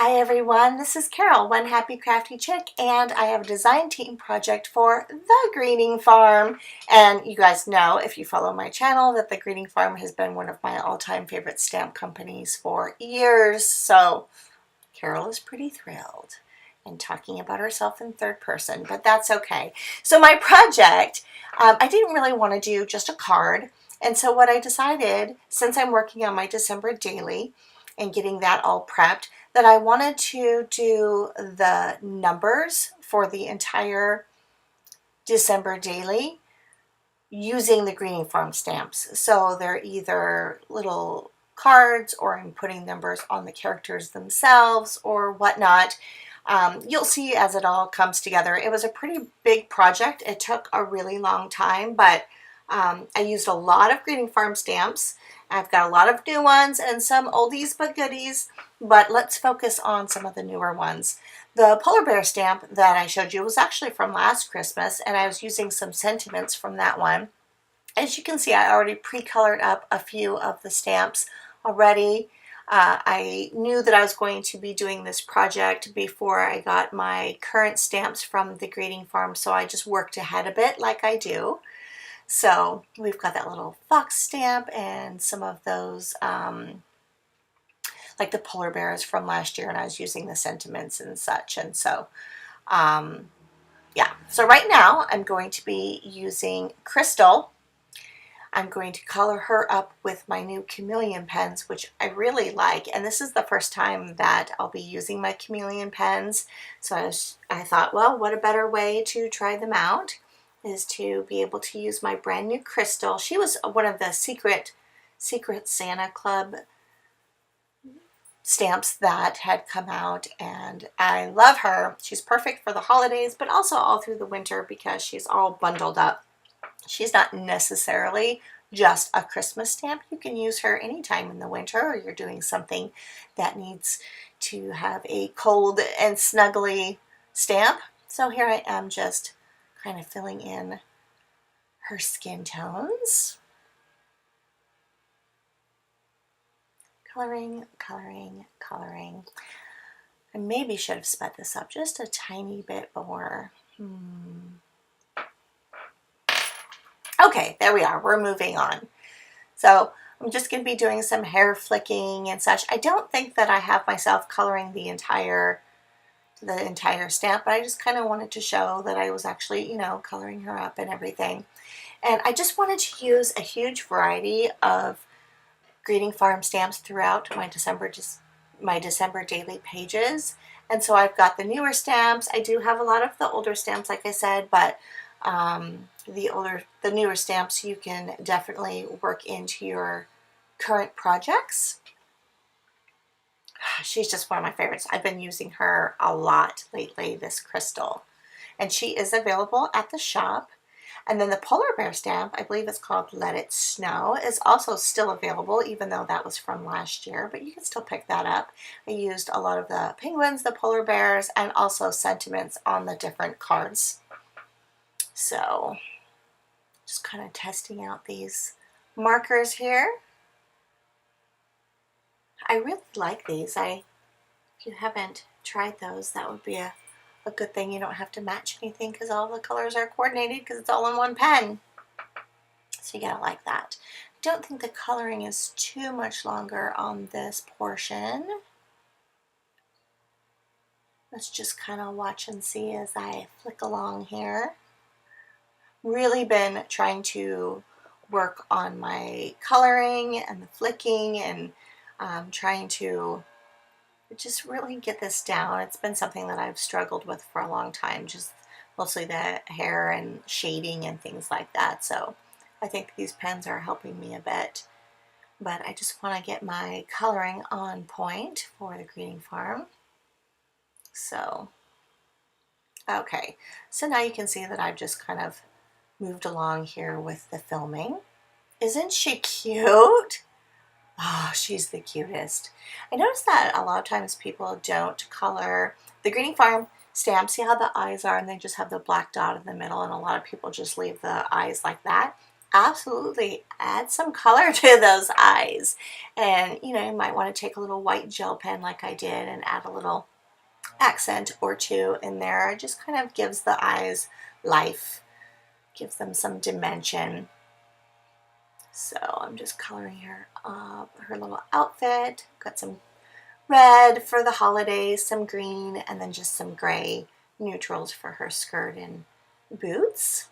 Hi everyone, this is Carol, One Happy Crafty Chick, and I have a design team project for The Greening Farm. And you guys know, if you follow my channel, that The Greening Farm has been one of my all-time favorite stamp companies for years. So Carol is pretty thrilled and talking about herself in third person, but that's okay. So my project, I didn't really want to do just a card. And so what I decided, since I'm working on my December daily and getting that all prepped, that I wanted to do the numbers for the entire December daily using the Greening Farm stamps. So they're either little cards, or I'm putting numbers on the characters themselves or whatnot. You'll see as it all comes together. It was a pretty big project. It took a really long time, but I used a lot of Greening Farm stamps. I've got a lot of new ones and some oldies but goodies, but let's focus on some of the newer ones. The polar bear stamp that I showed you was actually from last Christmas, and I was using some sentiments from that one. As you can see, I already pre-colored up a few of the stamps already. I knew that I was going to be doing this project before I got my current stamps from the Greening Farm, so I just worked ahead a bit like I do. So we've got that little fox stamp and some of those like the polar bears from last year, and I was using the sentiments and such. And so yeah, so right now I'm going to be using Crystal. I'm going to color her up with my new chameleon pens, which I really like. And this is the first time that I'll be using my chameleon pens. So I thought, well, what a better way to try them out is to be able to use my brand new Crystal. She was one of the Secret Santa Club stamps that had come out, and I love her. She's perfect for the holidays, but also all through the winter because she's all bundled up. She's not necessarily just a Christmas stamp. You can use her anytime in the winter, or you're doing something that needs to have a cold and snuggly stamp. So here I am just kind of filling in her skin tones. Coloring, coloring, coloring. I maybe should have sped this up just a tiny bit more. Okay, there we are. We're moving on. So I'm just going to be doing some hair flicking and such. I don't think that I have myself coloring the entire stamp, but I just kind of wanted to show that I was actually, you know, coloring her up and everything. And I just wanted to use a huge variety of Greening Farm stamps throughout my December daily pages. And so I've got the newer stamps. I do have a lot of the older stamps, like I said, but the newer stamps you can definitely work into your current projects. She's just one of my favorites. I've been using her a lot lately, this Crystal. And she is available at the shop. And then the polar bear stamp, I believe it's called Let It Snow, is also still available, even though that was from last year, but you can still pick that up. I used a lot of the penguins, the polar bears, and also sentiments on the different cards. So just kind of testing out these markers here. I really like these. If you haven't tried those, that would be a good thing. You don't have to match anything because all the colors are coordinated because it's all in one pen. So you gotta like that. I don't think the coloring is too much longer on this portion. Let's just kind of watch and see as I flick along here. Really been trying to work on my coloring and the flicking, and trying to just really get this down. It's been something that I've struggled with for a long time, just mostly the hair and shading and things like that. So I think these pens are helping me a bit, but I just want to get my coloring on point for the Greening Farm. So, okay, so now you can see that I've just kind of moved along here with the filming. Isn't she cute? Oh, she's the cutest. I noticed that a lot of times people don't color the Greening Farm stamp. See how the eyes are, and they just have the black dot in the middle, and a lot of people just leave the eyes like that. absolutely add some color to those eyes. And you know, you might want to take a little white gel pen like I did and add a little accent or two in there. It just kind of gives the eyes life, gives them some dimension. So I'm just coloring her up, her little outfit. Got some red for the holidays, some green, and then just some gray neutrals for her skirt and boots.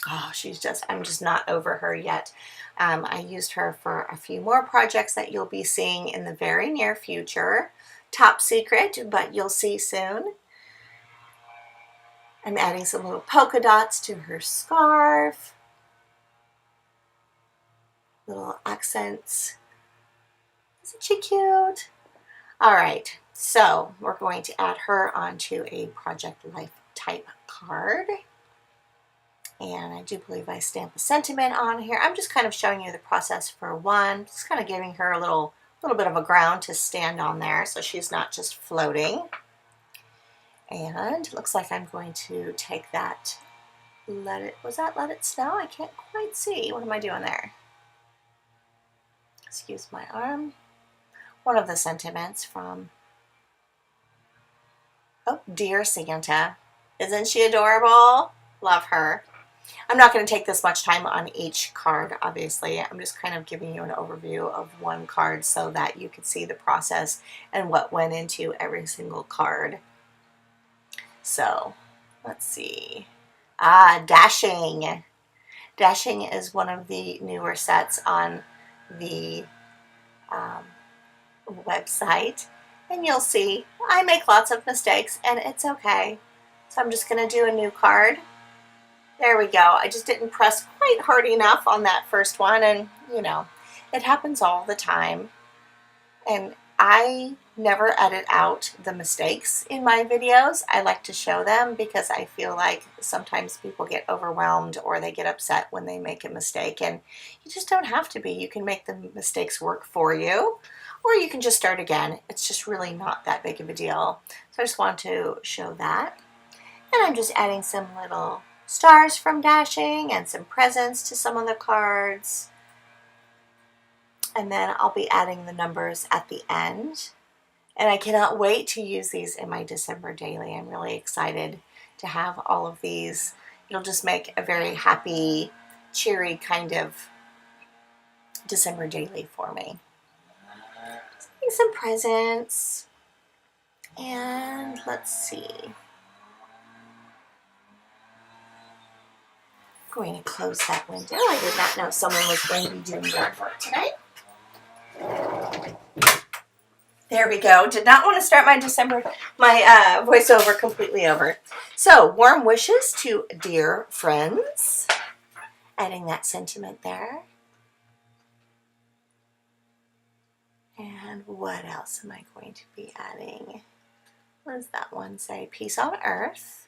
Oh, I'm just not over her yet. I used her for a few more projects that you'll be seeing in the very near future. Top secret, but you'll see soon. I'm adding some little polka dots to her scarf. Little accents. Isn't she cute? All right, so we're going to add her onto a Project Life type card. And I do believe I stamp a sentiment on here. I'm just kind of showing you the process for one, just kind of giving her a little bit of a ground to stand on there so she's not just floating. And it looks like I'm going to take that, was that Let It Snow? I can't quite see. What am I doing there? Excuse my arm. One of the sentiments from, oh, Dear Santa. Isn't she adorable? Love her. I'm not going to take this much time on each card, obviously. I'm just kind of giving you an overview of one card so that you can see the process and what went into every single card. So, let's see. Dashing. Dashing is one of the newer sets on the website. And you'll see I make lots of mistakes and it's okay. So I'm just going to do a new card. There we go. I just didn't press quite hard enough on that first one, and you know, it happens all the time. And I never edit out the mistakes in my videos. I like to show them because I feel like sometimes people get overwhelmed or they get upset when they make a mistake, and you just don't have to be. You can make the mistakes work for you, or you can just start again. It's just really not that big of a deal. So I just want to show that. And I'm just adding some little stars from Dashing and some presents to some of the cards. And then I'll be adding the numbers at the end. And I cannot wait to use these in my December daily. I'm really excited to have all of these. It'll just make a very happy, cheery kind of December daily for me. Some presents. And let's see. Going to close that window. I did not know someone was going to be doing yard work today. There we go. Did not want to start my voiceover completely over. So, warm wishes to dear friends. Adding that sentiment there. And what else am I going to be adding? What does that one say? Peace on earth.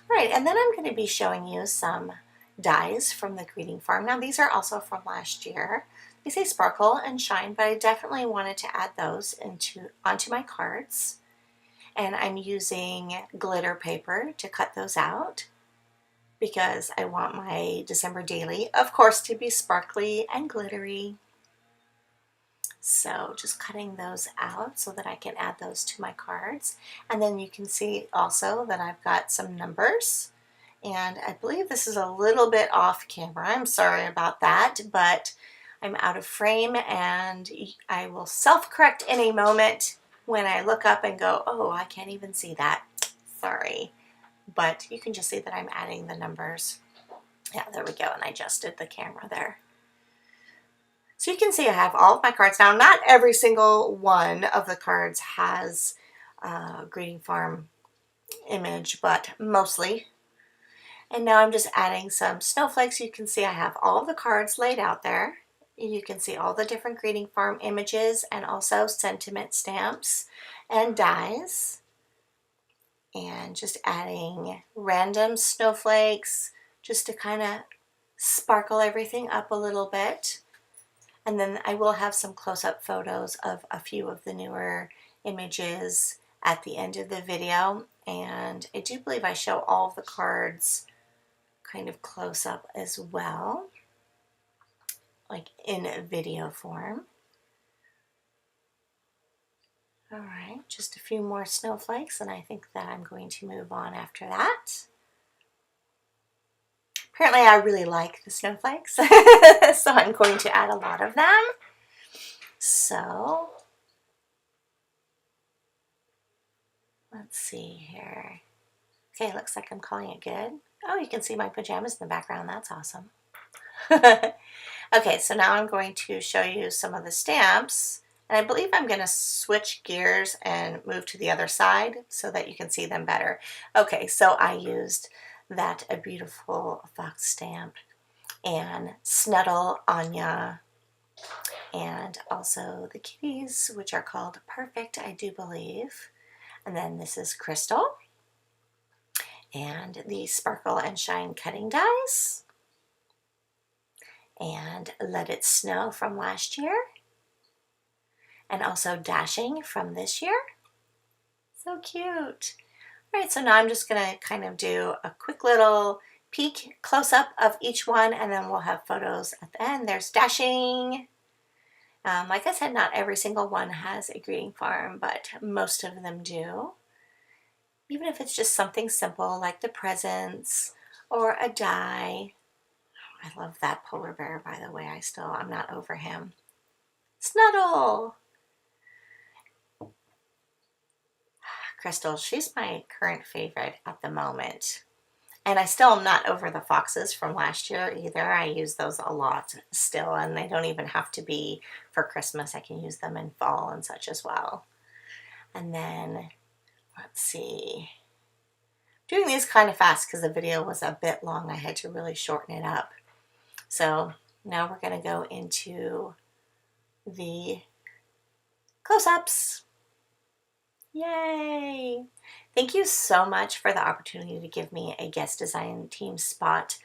All right, and then I'm going to be showing you some dies from the greeting farm. Now these are also from last year. They say sparkle and shine, but I definitely wanted to add those onto my cards. And I'm using glitter paper to cut those out because I want my December daily, of course, to be sparkly and glittery. So just cutting those out so that I can add those to my cards. And then you can see also that I've got some numbers. And I believe this is a little bit off camera. I'm sorry about that, but I'm out of frame and I will self-correct in a moment when I look up and go, oh, I can't even see that. Sorry. But you can just see that I'm adding the numbers. Yeah, there we go. And I adjusted the camera there. So you can see I have all of my cards. Now, not every single one of the cards has a greeting farm image, but mostly. And now I'm just adding some snowflakes. You can see I have all of the cards laid out there. You can see all the different greeting farm images and also sentiment stamps and dies. And just adding random snowflakes just to kind of sparkle everything up a little bit. And then I will have some close-up photos of a few of the newer images at the end of the video. And I do believe I show all of the cards kind of close up as well, like in video form. All right, just a few more snowflakes, and I think that I'm going to move on after that. Apparently I really like the snowflakes, so I'm going to add a lot of them. So let's see here. Okay, looks like I'm calling it good. Oh, you can see my pajamas in the background. That's awesome. Okay, so now I'm going to show you some of the stamps. And I believe I'm going to switch gears and move to the other side so that you can see them better. Okay, so I used that A Beautiful Fox stamp and Snuddle, Anya, and also the kitties, which are called Perfect, I do believe. And then this is Crystal. And the Sparkle and Shine cutting dies. And Let It Snow from last year. And also Dashing from this year. So cute. All right, so now I'm just going to kind of do a quick little peek close-up of each one, and then we'll have photos at the end. There's Dashing. Like I said, not every single one has a greeting farm, but most of them do. Even if it's just something simple like the presents or a die. I love that polar bear, by the way. I'm not over him. Snuddle. Crystal, she's my current favorite at the moment. And I still am not over the foxes from last year either. I use those a lot still, and they don't even have to be for Christmas. I can use them in fall and such as well. And then, let's see. Doing these kind of fast because the video was a bit long. I had to really shorten it up. So now we're going to go into the close-ups. Yay! Thank you so much for the opportunity to give me a guest design team spot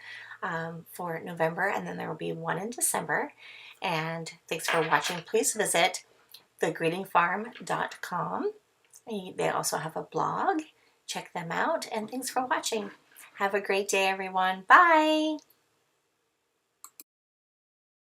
for November, and then there will be one in December. And thanks for watching. Please visit thegreetingfarm.com. They also have a blog. Check them out, and thanks for watching. Have a great day, everyone. Bye!